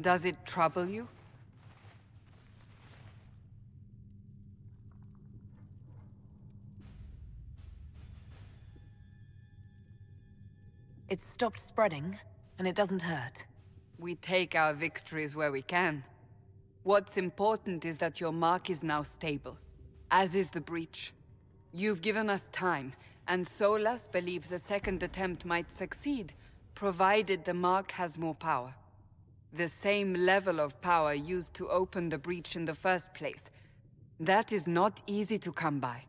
Does it trouble you? It's stopped spreading, and it doesn't hurt. We take our victories where we can. What's important is that your mark is now stable, as is the breach. You've given us time, and Solas believes a second attempt might succeed, provided the mark has more power. The same level of power used to open the breach in the first place. That is not easy to come by.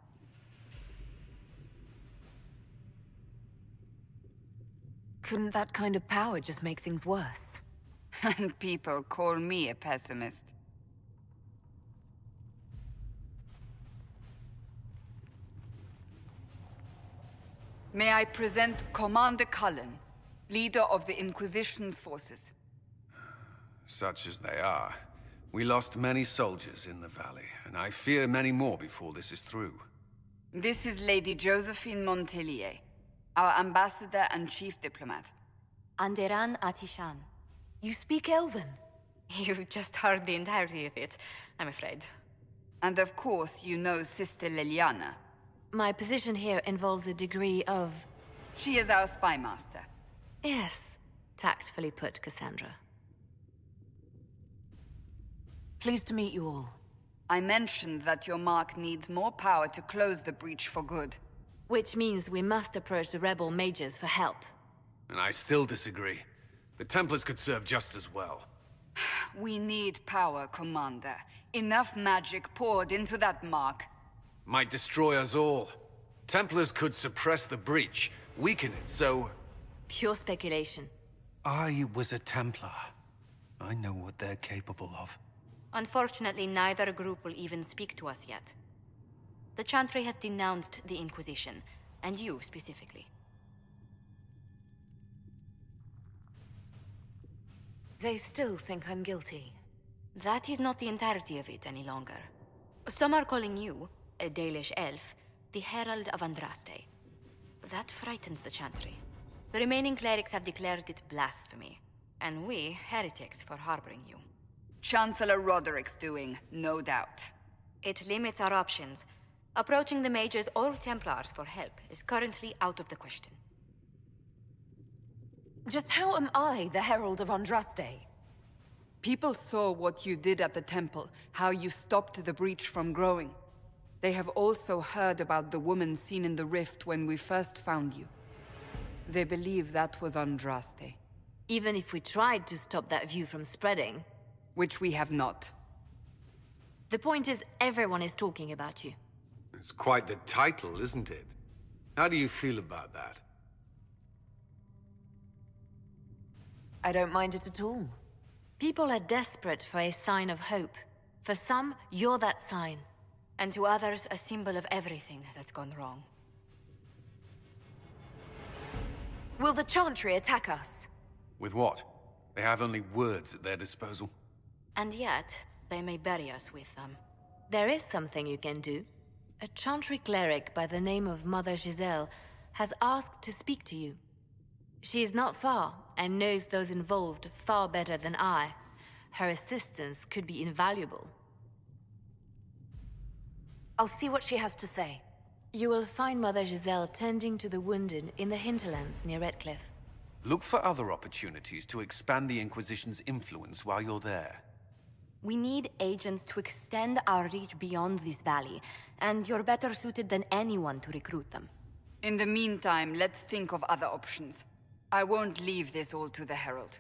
Couldn't that kind of power just make things worse? And people call me a pessimist. May I present Commander Cullen, leader of the Inquisition's forces. Such as they are. We lost many soldiers in the valley, and I fear many more before this is through. This is Lady Josephine Montelier, our ambassador and chief diplomat. Anderan Atishan. You speak Elven? You just heard the entirety of it, I'm afraid. And of course, you know Sister Liliana. My position here involves a degree of... She is our spy master. Yes, tactfully put, Cassandra. Pleased to meet you all. I mentioned that your mark needs more power to close the breach for good. Which means we must approach the rebel mages for help. And I still disagree. The Templars could serve just as well. We need power, Commander. Enough magic poured into that mark. Might destroy us all. Templars could suppress the breach, weaken it, so... Pure speculation. I was a Templar. I know what they're capable of. Unfortunately, neither group will even speak to us yet. The Chantry has denounced the Inquisition, and you specifically. They still think I'm guilty. That is not the entirety of it any longer. Some are calling you, a Dalish elf, the Herald of Andraste. That frightens the Chantry. The remaining clerics have declared it blasphemy, and we, heretics, for harboring you. Chancellor Roderick's doing, no doubt. It limits our options. Approaching the mages or Templars for help is currently out of the question. Just how am I the Herald of Andraste? People saw what you did at the temple, how you stopped the breach from growing. They have also heard about the woman seen in the rift when we first found you. They believe that was Andraste. Even if we tried to stop that view from spreading... Which we have not. The point is, everyone is talking about you. It's quite the title, isn't it? How do you feel about that? I don't mind it at all. People are desperate for a sign of hope. For some, you're that sign. And to others, a symbol of everything that's gone wrong. Will the Chantry attack us? With what? They have only words at their disposal. And yet, they may bury us with them. There is something you can do. A Chantry cleric by the name of Mother Giselle has asked to speak to you. She is not far, and knows those involved far better than I. Her assistance could be invaluable. I'll see what she has to say. You will find Mother Giselle tending to the wounded in the hinterlands near Redcliffe. Look for other opportunities to expand the Inquisition's influence while you're there. We need agents to extend our reach beyond this valley, and you're better suited than anyone to recruit them. In the meantime, let's think of other options. I won't leave this all to the Herald.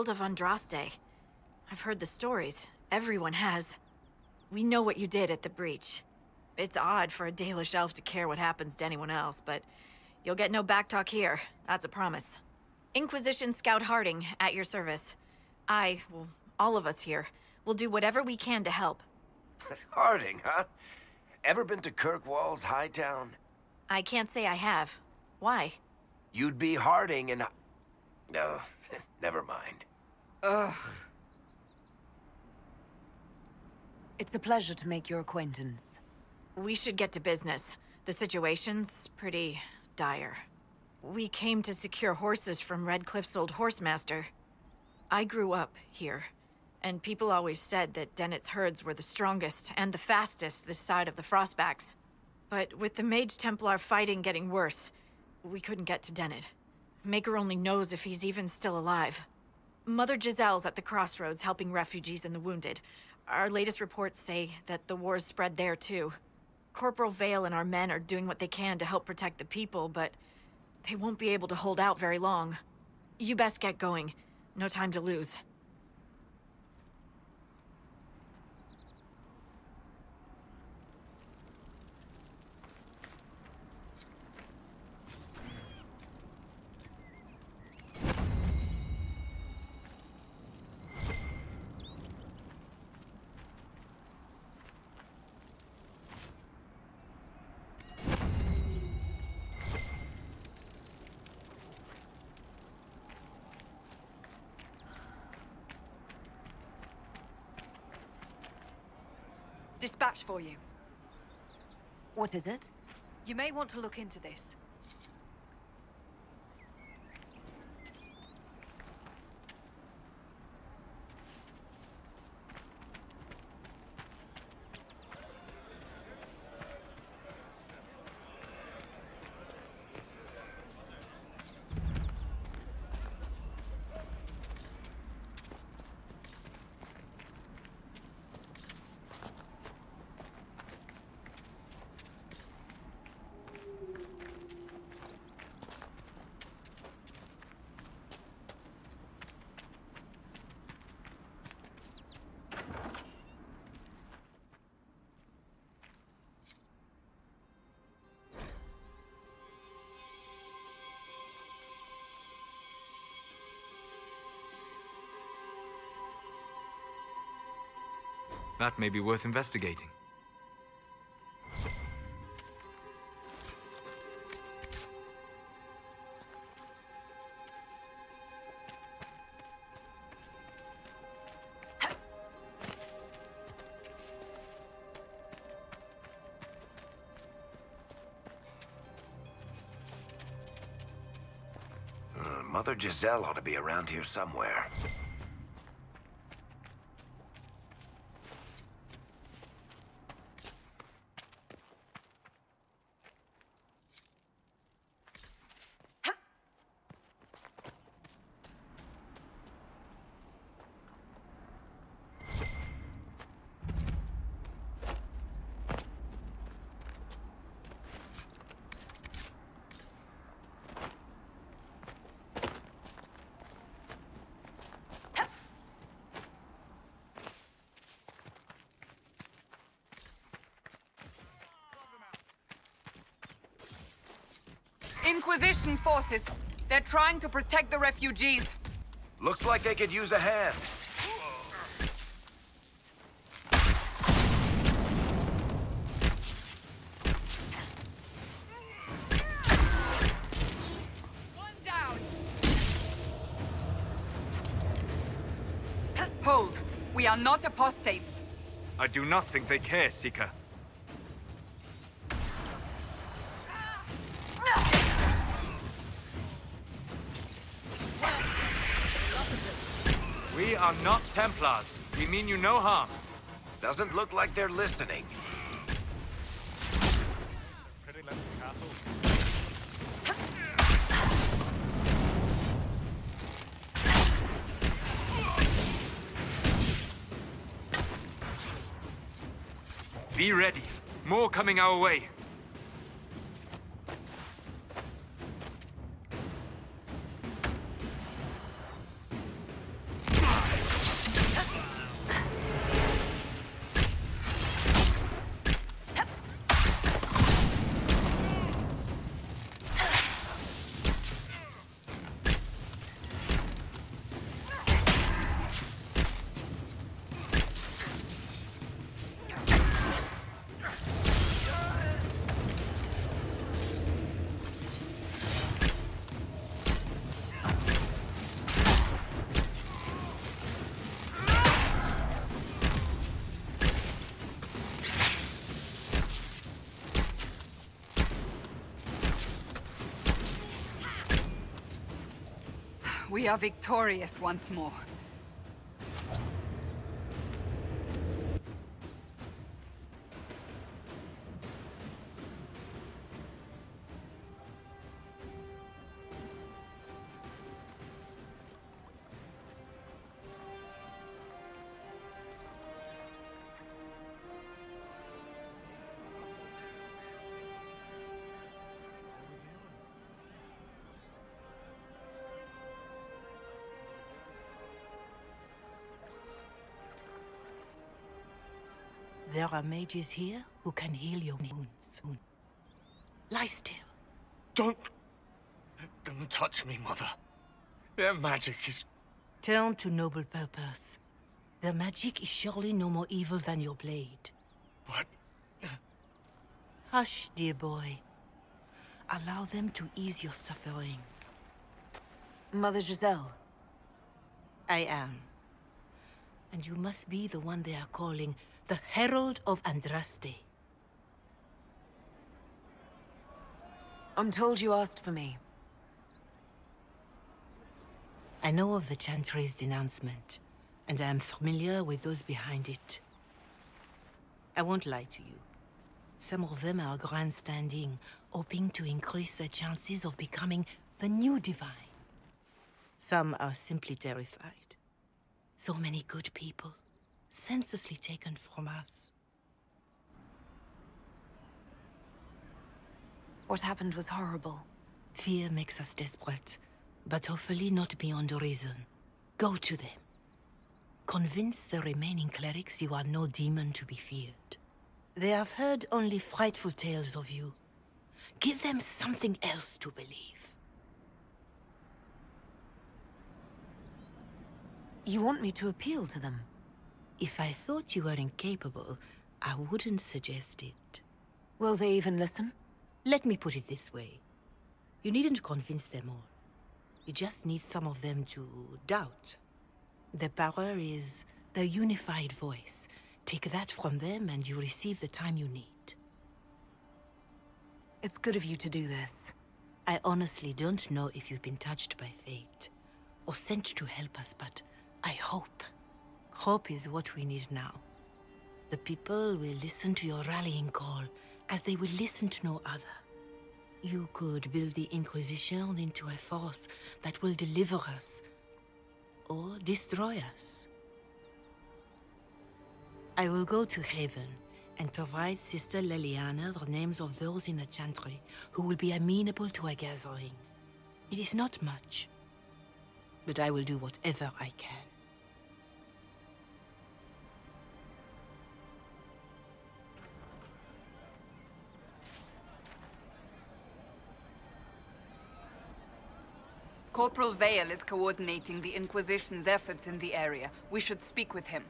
Guild of Andraste. I've heard the stories. Everyone has. We know what you did at the breach. It's odd for a Dalish elf to care what happens to anyone else, but you'll get no backtalk here. That's a promise. Inquisition Scout Harding, at your service. Well, all of us here, will do whatever we can to help. Harding, huh? Ever been to Kirkwall's Hightown? I can't say I have. Why? You'd be Harding and... No, never mind. Ugh. It's a pleasure to make your acquaintance. We should get to business. The situation's pretty dire. We came to secure horses from Redcliffe's old horsemaster. I grew up here, and people always said that Dennett's herds were the strongest and the fastest this side of the Frostbacks. But with the Mage Templar fighting getting worse, we couldn't get to Dennett. Maker only knows if he's even still alive. Mother Giselle's at the crossroads helping refugees and the wounded. Our latest reports say that the war's spread there too. Corporal Vale and our men are doing what they can to help protect the people, but they won't be able to hold out very long. You best get going. No time to lose. Dispatch for you. What is it? You may want to look into this. That may be worth investigating. Mother Giselle ought to be around here somewhere. Inquisition forces. They're trying to protect the refugees. Looks like they could use a hand. One down. Hold. We are not apostates. I do not think they care, Seeker. We are not Templars. We mean you no harm. Doesn't look like they're listening. Be ready. More coming our way. We are victorious once more. There are mages here who can heal your wounds. Lie still. Don't touch me, Mother. Their magic is... Turn to noble purpose. Their magic is surely no more evil than your blade. What? Hush, dear boy. Allow them to ease your suffering. Mother Giselle. I am. And you must be the one they are calling the Herald of Andraste. I'm told you asked for me. I know of the Chantry's denouncement, and I am familiar with those behind it. I won't lie to you. Some of them are grandstanding, hoping to increase their chances of becoming the new divine. Some are simply terrified. So many good people, senselessly taken from us. What happened was horrible. Fear makes us desperate, but hopefully not beyond reason. Go to them. Convince the remaining clerics you are no demon to be feared. They have heard only frightful tales of you. Give them something else to believe. You want me to appeal to them? If I thought you were incapable, I wouldn't suggest it. Will they even listen? Let me put it this way. You needn't convince them all. You just need some of them to doubt. Their power is their unified voice. Take that from them and you receive the time you need. It's good of you to do this. I honestly don't know if you've been touched by fate, or sent to help us, but I hope. Hope is what we need now. The people will listen to your rallying call, as they will listen to no other. You could build the Inquisition into a force that will deliver us, or destroy us. I will go to Haven and provide Sister Leliana the names of those in the Chantry who will be amenable to a gathering. It is not much, but I will do whatever I can. Corporal Vale is coordinating the Inquisition's efforts in the area. We should speak with him.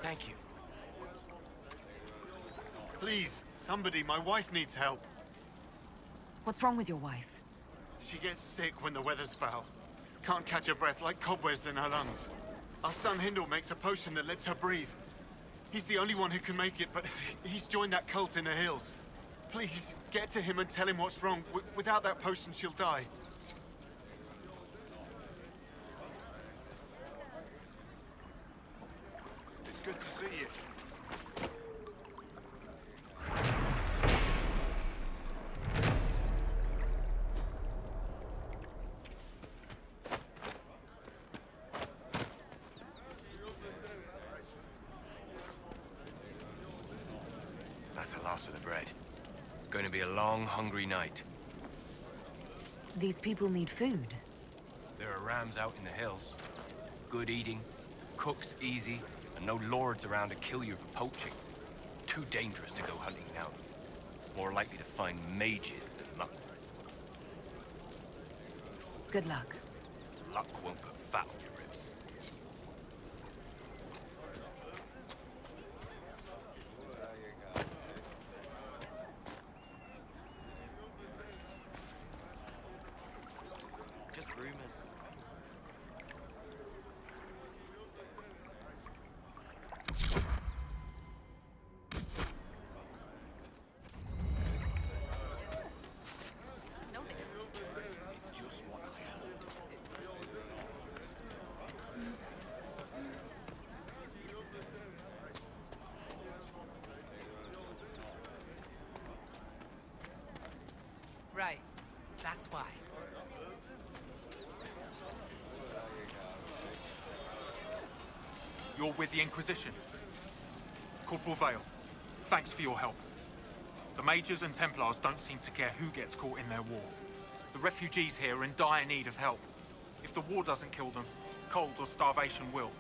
Thank you. Please, somebody, my wife needs help. What's wrong with your wife? She gets sick when the weather's foul. Can't catch her breath, like cobwebs in her lungs. Our son Hindle makes a potion that lets her breathe. He's the only one who can make it, but he's joined that cult in the hills. Please, get to him and tell him what's wrong. Without that potion, she'll die. It's good to see you. That's the last of the bread. Going to be a long, hungry night. These people need food. There are rams out in the hills. Good eating, cooks easy, and no lords around to kill you for poaching. Too dangerous to go hunting now. More likely to find mages than luck. Good luck. Luck won't put fat on your ribs. Just rumors. right. That's why. You're with the Inquisition. Corporal Vale, thanks for your help. The Majors and Templars don't seem to care who gets caught in their war. The refugees here are in dire need of help. If the war doesn't kill them, cold or starvation will.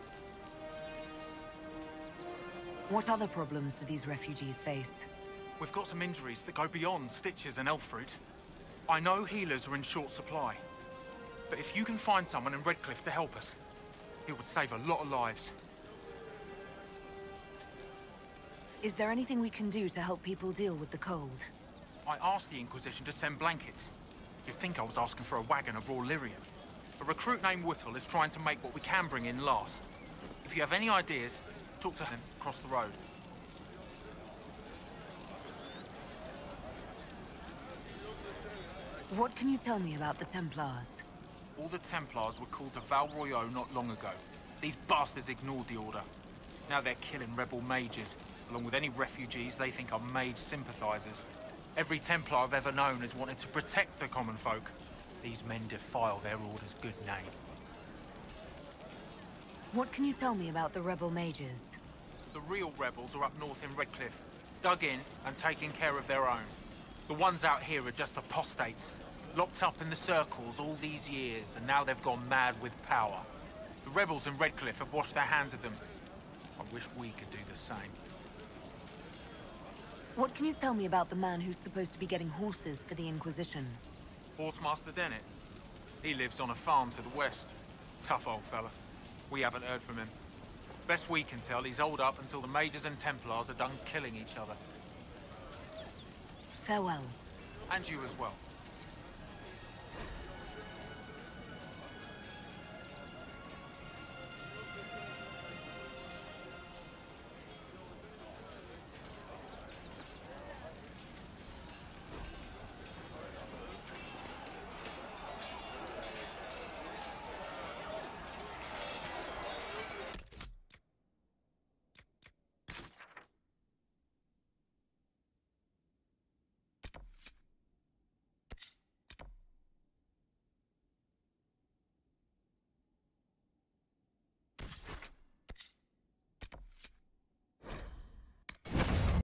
What other problems do these refugees face? We've got some injuries that go beyond stitches and elf fruit. I know healers are in short supply. But if you can find someone in Redcliffe to help us, it would save a lot of lives. Is there anything we can do to help people deal with the cold? I asked the Inquisition to send blankets. You'd think I was asking for a wagon of raw lyrium. A recruit named Whittle is trying to make what we can bring in last. If you have any ideas, talk to him across the road. What can you tell me about the Templars? All the Templars were called to Val Royeaux not long ago. These bastards ignored the order. Now they're killing rebel mages, along with any refugees they think are mage sympathizers. Every Templar I've ever known has wanted to protect the common folk. These men defile their order's good name. What can you tell me about the rebel mages? The real rebels are up north in Redcliffe, dug in and taking care of their own. The ones out here are just apostates, locked up in the circles all these years, and now they've gone mad with power. The rebels in Redcliffe have washed their hands of them. I wish we could do the same. What can you tell me about the man who's supposed to be getting horses for the Inquisition? Horsemaster Dennett. He lives on a farm to the west. Tough old fella. We haven't heard from him. Best we can tell, he's holed up until the Majors and Templars are done killing each other. Farewell. And you as well.